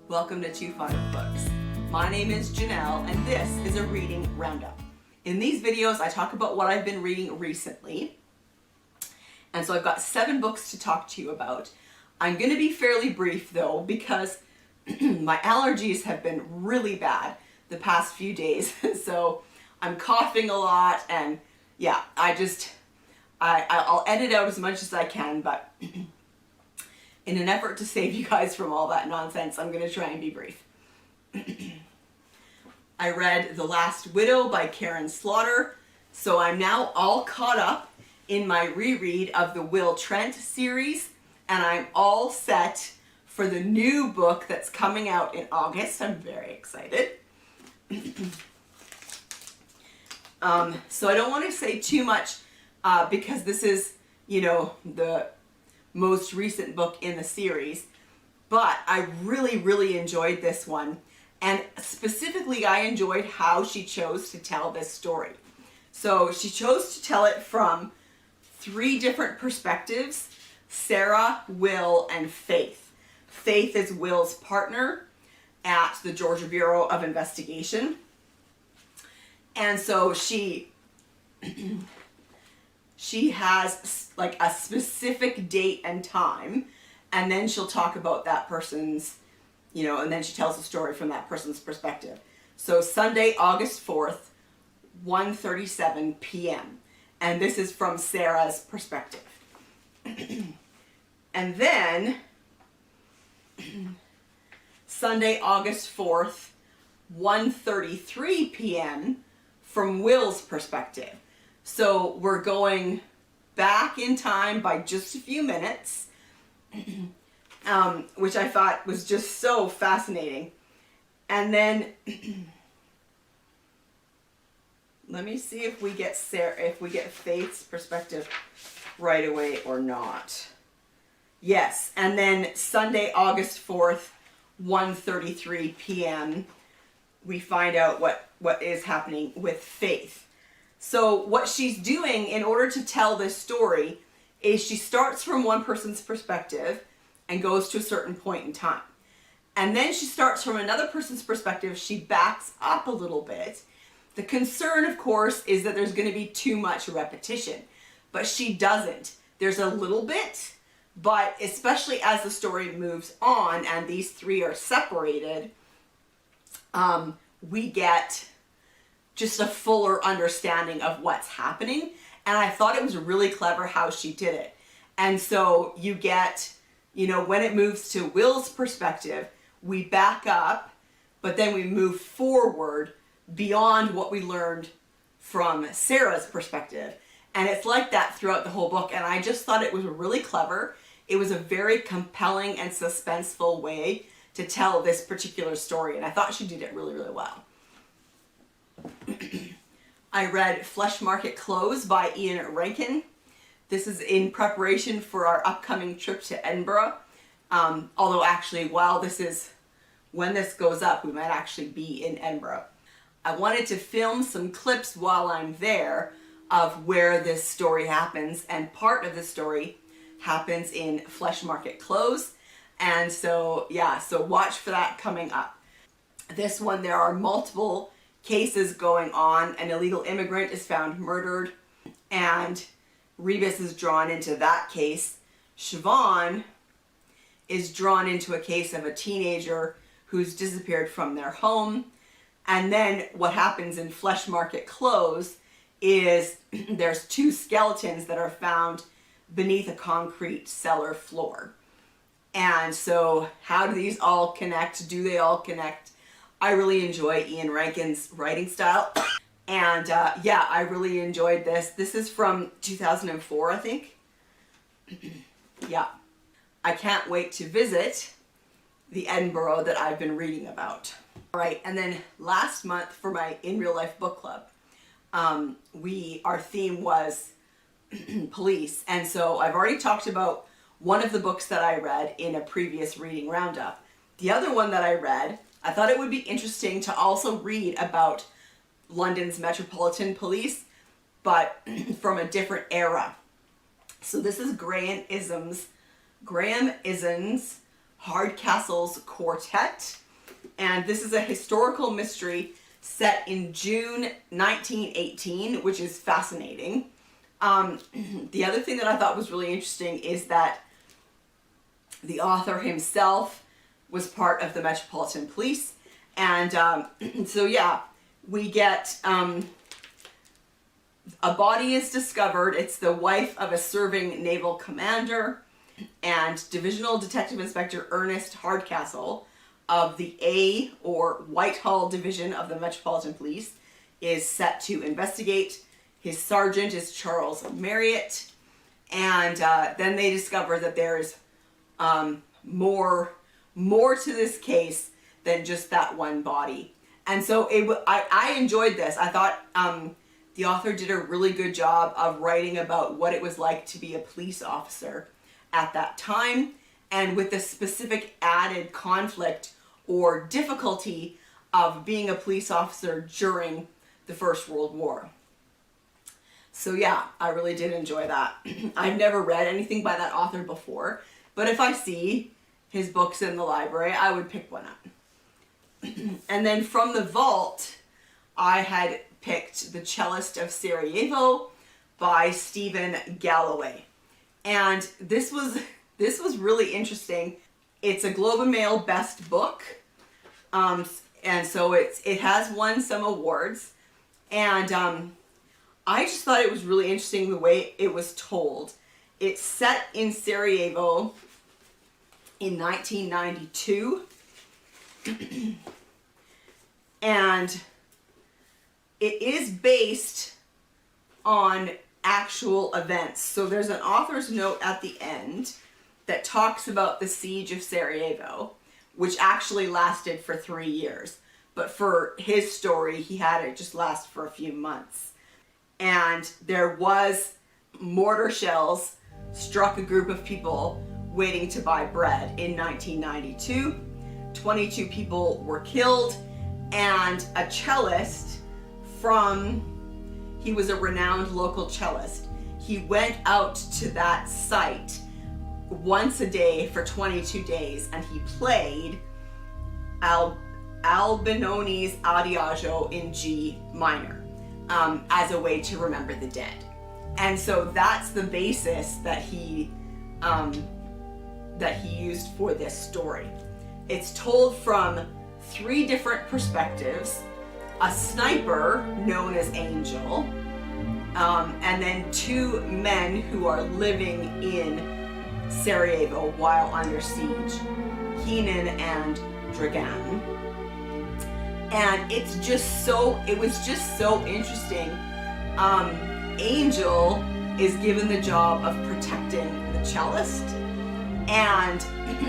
Welcome to Too Fond of Books. My name is Janelle and this is a reading roundup. In these videos I talk about what I've been reading recently. And so I've got 7 books to talk to you about. I'm going to be fairly brief though because my allergies have been really bad the past few days. So I'm coughing a lot and yeah, I'll edit out as much as I can, but in an effort to save you guys from all that nonsense, I'm going to try and be brief. I read The Last Widow by Karin, so I'm now all caught up in my reread of the Will Trent series, and I'm all set for the new book that's coming out in August. I'm very excited. So I don't want to say too much because this is, the most recent book in the series, but I really enjoyed this one, and specifically I enjoyed how she chose to tell this story. So she chose to tell it from 3 different perspectives: Sarah, Will, and Faith. Faith is Will's partner at the Georgia Bureau of Investigation, and so she has like a specific date and time, and then she'll talk about that person's, and then she tells the story from that person's perspective. So Sunday, August 4th, 1:37 p.m. And this is from Sarah's perspective. And then Sunday, August 4th, 1:33 p.m. from Will's perspective. So we're going back in time by just a few minutes, which I thought was just so fascinating. And then let me see if we get Faith's perspective right away or not. Yes, and then Sunday, August 4th, 1:33 p.m. we find out what is happening with Faith. So what she's doing in order to tell this story is she starts from one person's perspective and goes to a certain point in time. And then she starts from another person's perspective. She backs up a little bit. The concern, of course, is that there's going to be too much repetition, but she doesn't. There's a little bit, but especially as the story moves on and these 3 are separated, we get just a fuller understanding of what's happening. And I thought it was really clever how she did it. And so you get, when it moves to Will's perspective, we back up, but then we move forward beyond what we learned from Sarah's perspective. And it's like that throughout the whole book. And I just thought it was really clever. It was a very compelling and suspenseful way to tell this particular story. And I thought she did it really well. I read Fleshmarket Close by Rankin. This is in preparation for our upcoming trip to Edinburgh. Although actually, when this goes up, we might actually be in Edinburgh. I wanted to film some clips while I'm there of where this story happens, and part of the story happens in Fleshmarket Close. And so, so watch for that coming up. This one, there are multiple cases going on. An illegal immigrant is found murdered, and Rebus is drawn into that case. Siobhan is drawn into a case of a teenager who's disappeared from their home. And then what happens in Fleshmarket Close is there's 2 skeletons that are found beneath a concrete cellar floor. And so how do these all connect? Do they all connect? I really enjoy Rankin's writing style. And I really enjoyed this. This is from 2004, I think. Yeah. I can't wait to visit the Edinburgh that I've been reading about. All right, and then last month for my In Real Life book club, our theme was police. And so I've already talked about one of the books that I read in a previous reading roundup. The other one that I read, I thought it would be interesting to also read about London's Metropolitan Police, but from a different era. So this is Graham Ison's Hardcastle's Quartet. And this is a historical mystery set in June 1918, which is fascinating. The other thing that I thought was really interesting is that the author himself was part of the Metropolitan Police. And so yeah, we get a body is discovered. It's the wife of a serving naval commander, and Divisional Detective Inspector Ernest Hardcastle of the A, or Whitehall Division of the Metropolitan Police, is set to investigate. His sergeant is Charles Marriott, and then they discover that there's more to this case than just that one body. And so I enjoyed this. I thought the author did a really good job of writing about what it was like to be a police officer at that time, and with the specific added conflict or difficulty of being a police officer during the First World War. So yeah, I really did enjoy that. I've never read anything by that author before, but if I see his books in the library, I would pick one up. And then from the vault, I had picked The Cellist of Sarajevo by Stephen Galloway. And this was really interesting. It's a Globe and Mail Best Book. And so it has won some awards. And I just thought it was really interesting the way it was told. It's set in Sarajevo in 1992. And it is based on actual events. So there's an author's note at the end that talks about the siege of Sarajevo, which actually lasted for 3 years. But for his story, he had it just last for a few months. And there was mortar shells struck a group of people waiting to buy bread in 1992. 22 people were killed, and a cellist he was a renowned local cellist. He went out to that site once a day for 22 days, and he played Albinoni's Adagio in G minor as a way to remember the dead. And so that's the basis that he used for this story. It's told from 3 different perspectives: a sniper known as Angel, and then 2 men who are living in Sarajevo while under siege, Kenan and Dragan. And it was just so interesting. Angel is given the job of protecting the cellist, and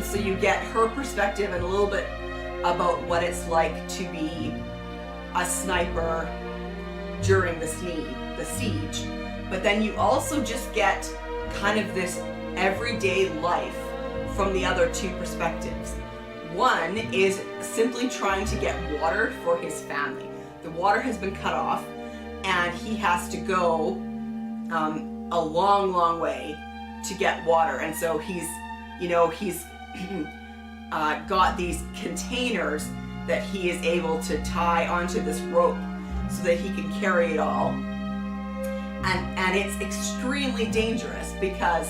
so you get her perspective and a little bit about what it's like to be a sniper during the siege. But then you also just get kind of this everyday life from the other 2 perspectives. One is simply trying to get water for his family. The water has been cut off, and he has to go a long way to get water. And so he's got these containers that he is able to tie onto this rope so that he can carry it all. And it's extremely dangerous because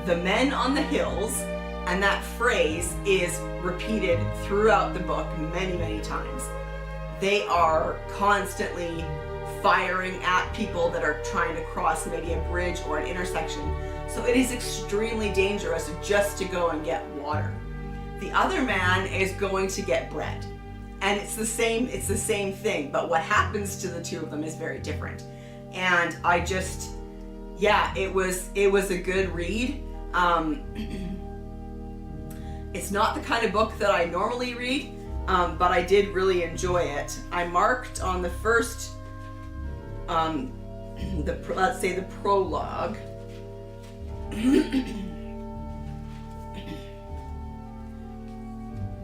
the men on the hills, and that phrase is repeated throughout the book many times, they are constantly firing at people that are trying to cross maybe a bridge or an intersection. So it is extremely dangerous just to go and get water. The other man is going to get bread. And it's the same thing, but what happens to the 2 of them is very different. And I just, yeah, it was a good read. It's not the kind of book that I normally read, but I did really enjoy it. I marked on the first, let's say the prologue.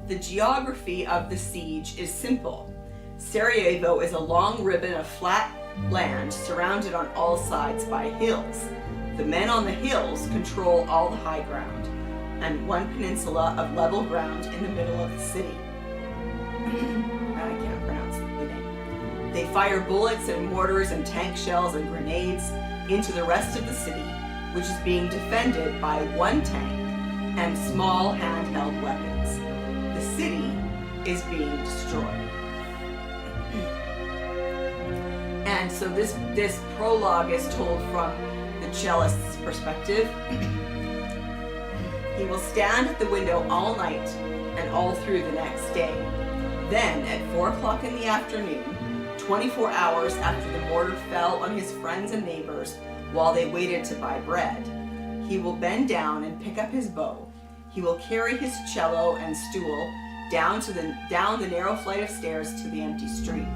The geography of the siege is simple. Sarajevo is a long ribbon of flat land surrounded on all sides by hills. The men on the hills control all the high ground. and one peninsula of level ground in the middle of the city. I can't pronounce the name. They fire bullets and mortars and tank shells and grenades into the rest of the city, which is being defended by one tank and small handheld weapons. The city is being destroyed. And so this prologue is told from the cellist's perspective. He will stand at the window all night and all through the next day. Then, at 4 o'clock in the afternoon, 24 hours after the mortar fell on his friends and neighbors while they waited to buy bread, he will bend down and pick up his bow. He will carry his cello and stool down the narrow flight of stairs to the empty street.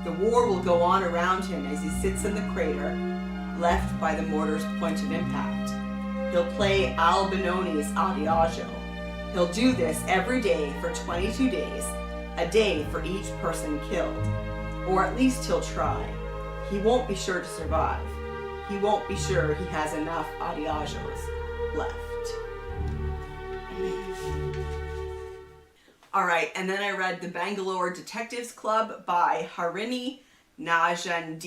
The war will go on around him as he sits in the crater left by the mortar's point of impact. He'll play Albinoni's Adagio. He'll do this every day for 22 days, a day for each person killed. Or at least he'll try. He won't be sure to survive. He won't be sure he has enough Adagios left. All right, and then I read The Bangalore Detectives Club by Harini Nagendra.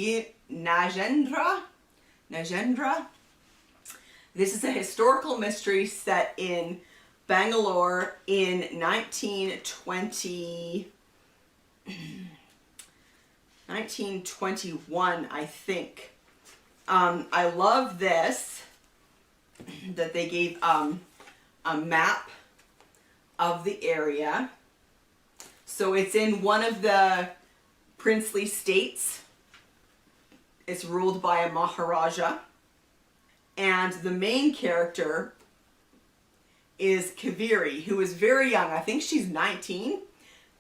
This is a historical mystery set in Bangalore in 1921, I think. I love this, that they gave a map of the area. So it's in one of the princely states. It's ruled by a Maharaja. And the main character is Kaveri, who is very young. I think she's 19.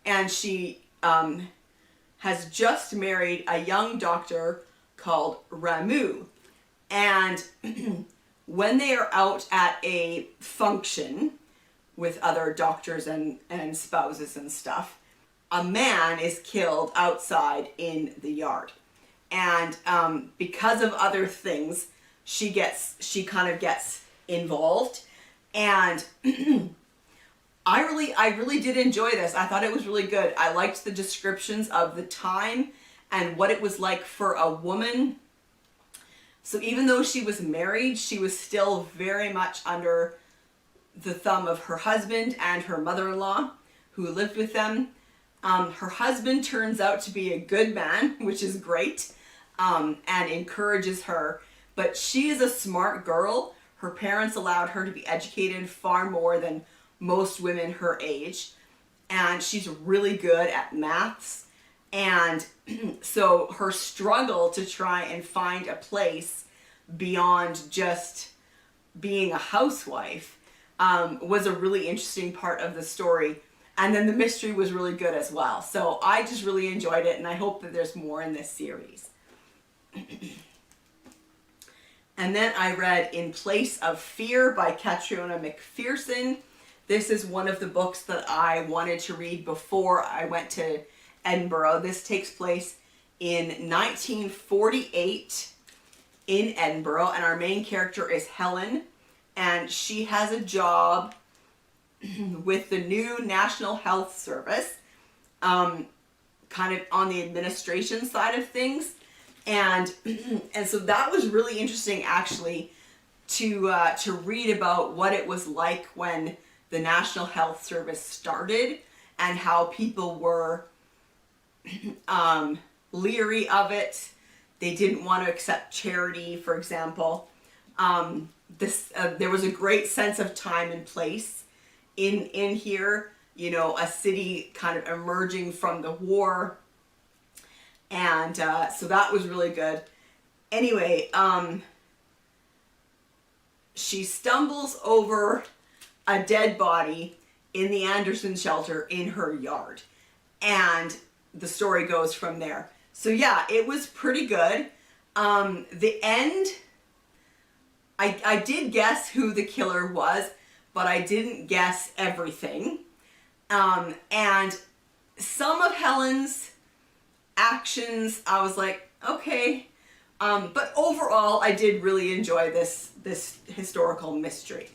And she has just married a young doctor called Ramu. And when they are out at a function with other doctors and spouses and stuff, a man is killed outside in the yard. And because of other things, she kind of gets involved. And I really did enjoy this. I thought it was really good. I liked the descriptions of the time and what it was like for a woman. So even though she was married, she was still very much under the thumb of her husband and her mother-in-law who lived with them. Her husband turns out to be a good man, which is great, and encourages her. But she is a smart girl. Her parents allowed her to be educated far more than most women her age. And she's really good at maths. And so her struggle to try and find a place beyond just being a housewife was a really interesting part of the story. And then the mystery was really good as well. So I just really enjoyed it, and I hope that there's more in this series. And then I read In Place of Fear by Catriona McPherson. This is one of the books that I wanted to read before I went to Edinburgh. This takes place in 1948 in Edinburgh, and our main character is Helen. And she has a job with the new National Health Service, kind of on the administration side of things. And so that was really interesting, actually, to read about what it was like when the National Health Service started and how people were leery of it. They didn't want to accept charity, for example. There was a great sense of time and place in here, you know, a city kind of emerging from the war. And so that was really good. Anyway, she stumbles over a dead body in the Anderson shelter in her yard. And the story goes from there. So yeah, it was pretty good. The end, I did guess who the killer was, but I didn't guess everything. And some of Helen's actions, I was like, okay. But overall, I did really enjoy this historical mystery.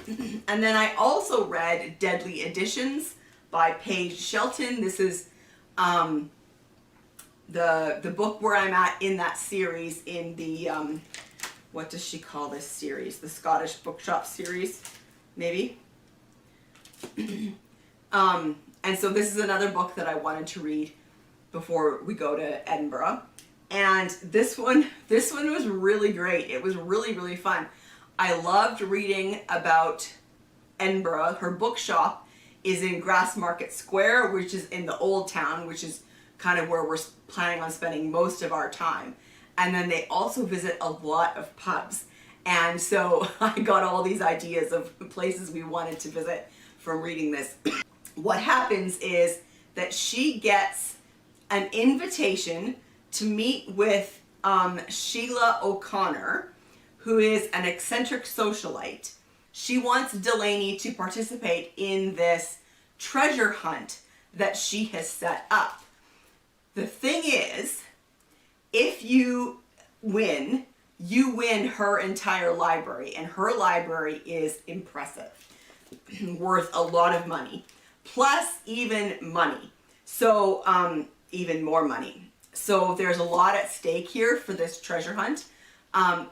And then I also read Deadly Editions by Paige Shelton. This is the book where I'm at in that series in the, what does she call this series? The Scottish Bookshop series, maybe? And so this is another book that I wanted to read before we go to Edinburgh. And this one was really great. It was really, really fun. I loved reading about Edinburgh. Her bookshop is in Grassmarket Square, which is in the old town, which is kind of where we're planning on spending most of our time. And then they also visit a lot of pubs. And so I got all these ideas of places we wanted to visit from reading this. What happens is that she gets an invitation to meet with Sheila O'Connor, who is an eccentric socialite. She wants Delaney to participate in this treasure hunt that she has set up. The thing is, if you win her entire library, and her library is impressive, worth a lot of money, plus even money. So, even more money. So there's a lot at stake here for this treasure hunt.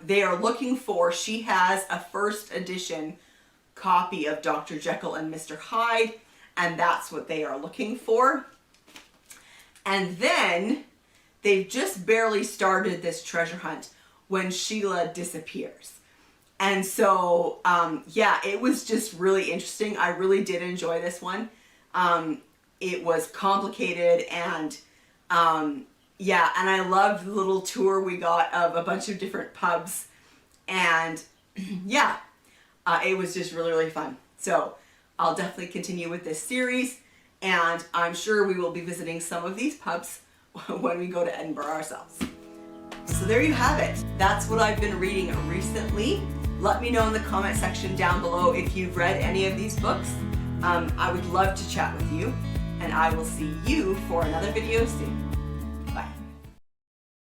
They are looking for, she has a first edition copy of Dr. Jekyll and Mr. Hyde, and that's what they are looking for. And then they've just barely started this treasure hunt when Sheila disappears. And so, yeah, it was just really interesting. I really did enjoy this one. It was complicated and, yeah, and I loved the little tour we got of a bunch of different pubs. And yeah, it was just really, really fun. So I'll definitely continue with this series, and I'm sure we will be visiting some of these pubs when we go to Edinburgh ourselves. So there you have it. That's what I've been reading recently. Let me know in the comment section down below if you've read any of these books. I would love to chat with you, and I will see you for another video soon.